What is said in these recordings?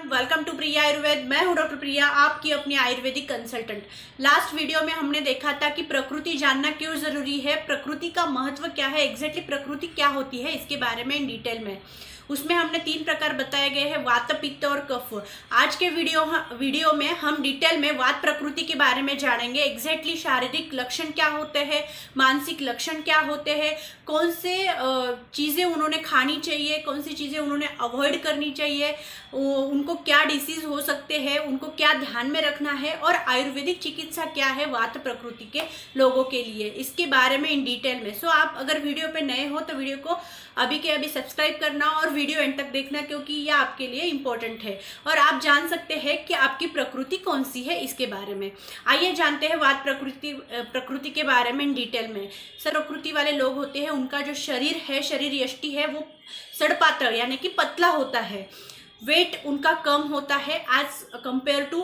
Welcome to प्रिया आयुर्वेद। मैं हूं doctor प्रिया, आपकी अपनी आयुर्वेदिक कंसल्टेंट। लास्ट वीडियो में हमने देखा था कि प्रकृति जानना क्यों जरूरी है, प्रकृति का महत्व क्या है, एग्जैक्टली प्रकृति क्या होती है, इसके बारे में इन डिटेल में। उसमें हमने 3 प्रकार बताए गए हैं, वात, पित्त और कफ। आज के वीडियो में हम डिटेल में वात प्रकृति के बारे में जानेंगे। एग्जैक्टली शारीरिक लक्षण क्या होते हैं, मानसिक लक्षण क्या होते हैं, कौन से चीज़ें उन्होंने खानी चाहिए, कौन सी चीज़ें उन्होंने अवॉइड करनी चाहिए, उनको क्या डिसीज हो सकते हैं, उनको क्या ध्यान में रखना है, और आयुर्वेदिक चिकित्सा क्या है वात प्रकृति के लोगों के लिए, इसके बारे में इन डिटेल में। आप अगर वीडियो पे नए हो तो वीडियो को अभी के अभी सब्सक्राइब करना और वीडियो एंड तक देखना, क्योंकि यह आपके लिए इम्पोर्टेंट है और आप जान सकते हैं कि आपकी प्रकृति कौन सी है इसके बारे में। आइए जानते हैं वात प्रकृति के बारे में इन डिटेल में। प्रकृति वाले लोग होते हैं, उनका जो शरीर है, शरीर यष्टि है, वो सड़पात्र यानी कि पतला होता है। वेट उनका कम होता है एज कंपेयर टू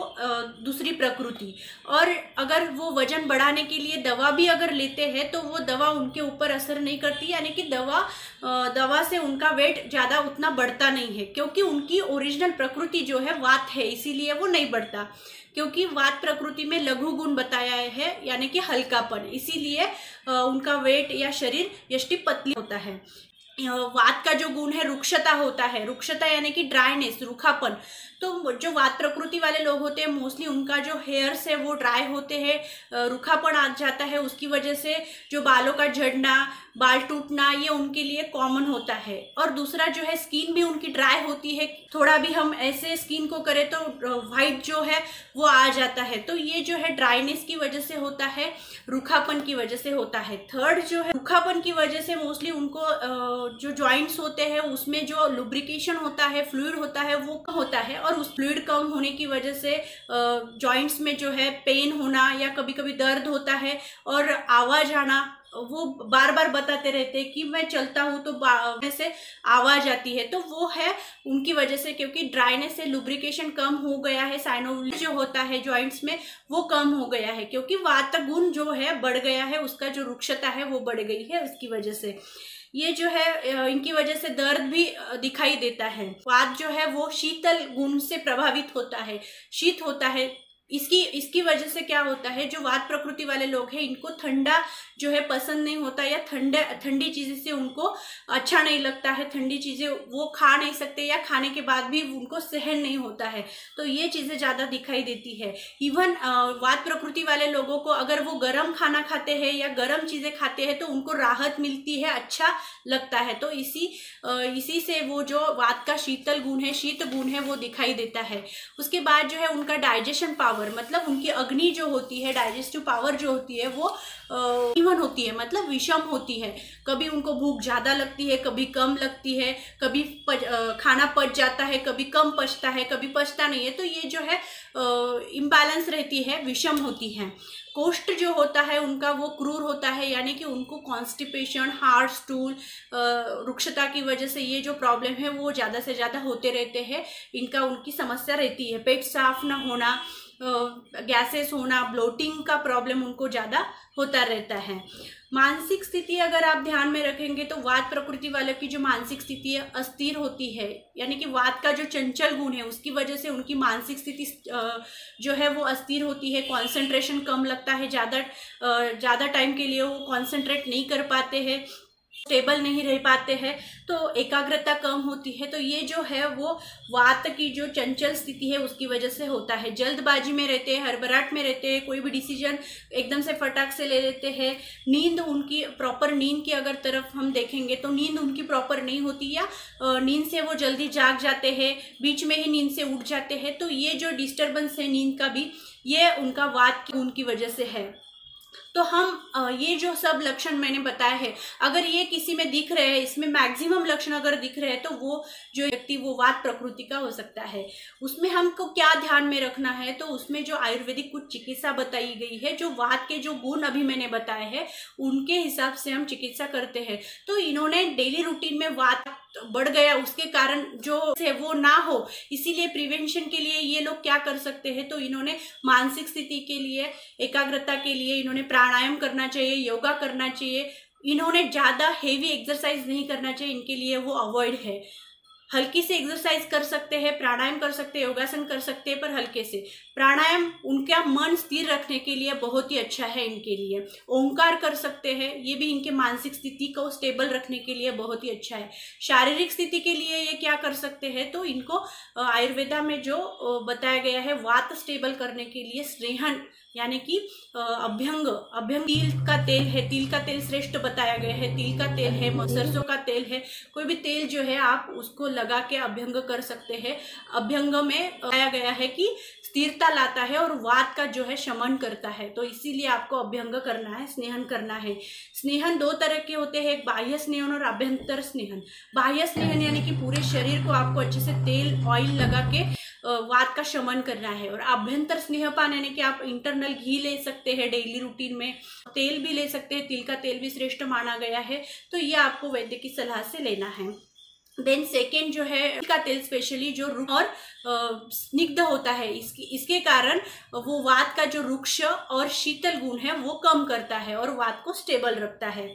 दूसरी प्रकृति। और अगर वो वजन बढ़ाने के लिए दवा भी अगर लेते हैं तो वो दवा उनके ऊपर असर नहीं करती, यानी कि दवा से उनका वेट ज़्यादा उतना बढ़ता नहीं है, क्योंकि उनकी ओरिजिनल प्रकृति जो है वात है, इसीलिए वो नहीं बढ़ता। क्योंकि वात प्रकृति में लघु गुण बताया है, यानी कि हल्कापन, इसीलिए उनका वेट या शरीर यष्टि पतली होता है। वात का जो गुण है रुक्षता होता है, रुक्षता यानी कि ड्राइनेस, रूखापन। तो जो वात प्रकृति वाले लोग होते हैं मोस्टली उनका जो हेयर्स है वो ड्राई होते हैं, रूखापन आ जाता है, उसकी वजह से जो बालों का झड़ना, बाल टूटना, ये उनके लिए कॉमन होता है। और दूसरा जो है स्किन भी उनकी ड्राई होती है, थोड़ा भी हम ऐसे स्किन को करें तो वाइट जो है वो आ जाता है। तो ये जो है ड्राइनेस की वजह से होता है, रूखापन की वजह से होता है। थर्ड जो है रूखापन की वजह से मोस्टली उनको जो जॉइंट्स होते हैं उसमें जो लुब्रिकेशन होता है, फ्लूइड होता है, वो होता है, और उस फ्लूइड कम होने की वजह से जॉइंट्स में जो है पेन होना या कभी कभी दर्द होता है और आवाज आना। वो बार बार बताते रहते हैं कि मैं चलता हूँ तो से आवाज आती है, तो वो है उनकी वजह से, क्योंकि ड्राइनेस से लुब्रिकेशन कम हो गया है, साइनोवियल जो होता है जॉइंट्स में वो कम हो गया है, क्योंकि वात गुण जो है बढ़ गया है, उसका जो रुक्षता है वो बढ़ गई है, उसकी वजह से ये जो है इनकी वजह से दर्द भी दिखाई देता है। वात जो है वो शीतल गुण से प्रभावित होता है, शीत होता है। इसकी वजह से क्या होता है, जो वात प्रकृति वाले लोग हैं इनको ठंडा जो है पसंद नहीं होता, या ठंडी चीजें से उनको अच्छा नहीं लगता है, ठंडी चीजें वो खा नहीं सकते, या खाने के बाद भी उनको सहन नहीं होता है, तो ये चीजें ज्यादा दिखाई देती है। इवन वात प्रकृति वाले लोगों को अगर वो गर्म खाना खाते हैं या गर्म चीजें खाते हैं तो उनको राहत मिलती है, अच्छा लगता है। तो इसी से वो जो वात का शीतल गुण है, शीत गुण है, वो दिखाई देता है। उसके बाद जो है उनका डाइजेशन पावर, मतलब उनकी अग्नि जो होती है, डाइजेस्टिव पावर जो होती है वो इवन होती है, मतलब विषम होती है। कभी उनको भूख ज्यादा लगती है, कभी कम लगती है, कभी खाना पच जाता है, कभी कम पचता है, कभी पचता नहीं है। तो ये जो है इम्बैलेंस रहती है, विषम होती है। कोष्ठ जो होता है उनका वो क्रूर होता है, यानी कि उनको कॉन्स्टिपेशन, हार्ड स्टूल, रुक्षता की वजह से ये जो प्रॉब्लम है वो ज़्यादा से ज़्यादा होते रहते हैं, उनकी समस्या रहती है। पेट साफ ना होना, गैसेस होना, ब्लोटिंग का प्रॉब्लम उनको ज़्यादा होता रहता है। मानसिक स्थिति अगर आप ध्यान में रखेंगे तो वात प्रकृति वालों की जो मानसिक स्थिति है अस्थिर होती है, यानी कि वात का जो चंचल गुण है उसकी वजह से उनकी मानसिक स्थिति जो है वो अस्थिर होती है। कॉन्सेंट्रेशन कम लगता है, ज़्यादा टाइम के लिए वो कॉन्सेंट्रेट नहीं कर पाते हैं, स्टेबल नहीं रह पाते हैं, तो एकाग्रता कम होती है। तो ये जो है वो वात की जो चंचल स्थिति है उसकी वजह से होता है। जल्दबाजी में रहते हैं, हड़बड़ाहट में रहते हैं, कोई भी डिसीजन एकदम से फटाक से ले लेते हैं। नींद उनकी प्रॉपर, नींद की अगर तरफ हम देखेंगे तो नींद उनकी प्रॉपर नहीं होती, या नींद से वो जल्दी जाग जाते हैं, बीच में ही नींद से उठ जाते हैं। तो ये जो डिस्टर्बेंस है नींद का भी, ये उनका वात की गुण की वजह से है। तो हम ये जो सब लक्षण मैंने बताए हैं, अगर ये किसी में दिख रहे हैं, इसमें मैक्सिमम लक्षण अगर दिख रहे हैं, तो वो जो व्यक्ति वो वात प्रकृति का हो सकता है। उसमें हमको क्या ध्यान में रखना है, तो उसमें जो आयुर्वेदिक कुछ चिकित्सा बताई गई है, जो वात के जो गुण अभी मैंने बताए हैं उनके हिसाब से हम चिकित्सा करते हैं। तो इन्होंने डेली रूटीन में वात बढ़ गया, उसके कारण जो है वो ना हो, इसीलिए प्रिवेंशन के लिए ये लोग क्या कर सकते हैं, तो इन्होंने मानसिक स्थिति के लिए, एकाग्रता के लिए इन्होंने प्राणायाम करना चाहिए, योगा करना चाहिए। इन्होंने ज़्यादा हेवी एक्सरसाइज नहीं करना चाहिए, इनके लिए वो अवॉइड है। हल्की से एक्सरसाइज कर सकते हैं, प्राणायाम कर सकते हैं, योगासन कर सकते हैं, पर हल्के से। प्राणायाम उनका मन स्थिर रखने के लिए बहुत ही अच्छा है इनके लिए। ओंकार कर सकते हैं, ये भी इनके मानसिक स्थिति को स्टेबल रखने के लिए बहुत ही अच्छा है। शारीरिक स्थिति के लिए ये क्या कर सकते हैं, तो इनको आयुर्वेदा में जो बताया गया है वात स्टेबल करने के लिए स्नेहन यानी कि अभ्यंग तिल का तेल है, तिल का तेल श्रेष्ठ बताया गया है। तिल का तेल है, सरसों का तेल है, कोई भी तेल जो है आप उसको लगा के अभ्यंग कर सकते हैं। अभ्यंग में बताया गया है कि स्थिरता लाता है और वात का जो है शमन करता है, तो इसीलिए आपको अभ्यंग करना है, स्नेहन करना है। स्नेहन दो तरह के होते हैं, एक बाह्य स्नेहन और आभ्यंतर स्नेहन। बाह्य स्नेहन यानी कि पूरे शरीर को आपको अच्छे से तेल ऑयल लगा के वात का शमन करना है। और आभ्यंतर स्नेहपान यानी कि आप इंटरनल घी ले सकते हैं डेली रूटीन में, तेल भी ले सकते हैं, तिल का तेल भी श्रेष्ठ माना गया है, तो ये आपको वैद्य की सलाह से लेना है। देन सेकेंड जो है तिल का तेल स्पेशली जो और स्निग्ध होता है, इसके कारण वो वात का जो रुक्ष और शीतल गुण है वो कम करता है और वात को स्टेबल रखता है।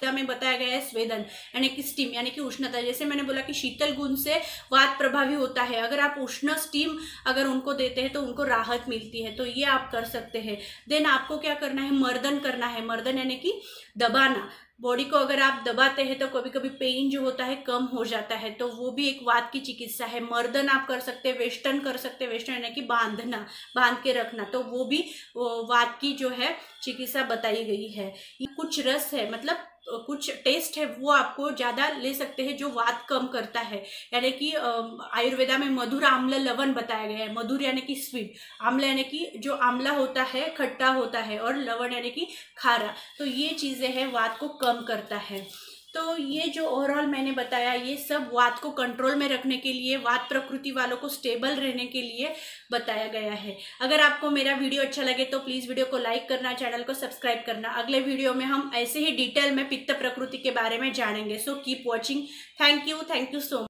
में बताया गया है स्वेदन यानी कि स्टीम यानी कि उष्णता। जैसे मैंने बोला कि शीतल गुण से वात प्रभावी होता है, अगर आप उष्ण स्टीम अगर उनको देते हैं तो उनको राहत मिलती है, तो ये आप कर सकते हैं। देन आपको क्या करना है, मर्दन करना है। मर्दन यानी कि दबाना, बॉडी को अगर आप दबाते हैं तो कभी कभी पेन जो होता है कम हो जाता है, तो वो भी एक वात की चिकित्सा है। मर्दन आप कर सकते हैं, वेस्टर्न कर सकते हैं, वेस्टर्न यानी कि बांधना, बांध के रखना, तो वो भी वात की जो है चिकित्सा बताई गई है। कुछ रस है, मतलब कुछ टेस्ट है, वो आपको ज्यादा ले सकते हैं जो वात कम करता है। यानी कि आयुर्वेदा में मधुर आम्ल लवण बताया गया है। मधुर यानी कि स्वीट, आम्ल यानी कि जो आम्ला होता है खट्टा होता है, और लवण यानी कि खारा, तो ये चीजें हैं वात को कम करता है। तो ये जो ओवरऑल मैंने बताया ये सब वात को कंट्रोल में रखने के लिए, वात प्रकृति वालों को स्टेबल रहने के लिए बताया गया है। अगर आपको मेरा वीडियो अच्छा लगे तो प्लीज़ वीडियो को लाइक करना, चैनल को सब्सक्राइब करना। अगले वीडियो में हम ऐसे ही डिटेल में पित्त प्रकृति के बारे में जानेंगे। So keep watching. Thank you so much.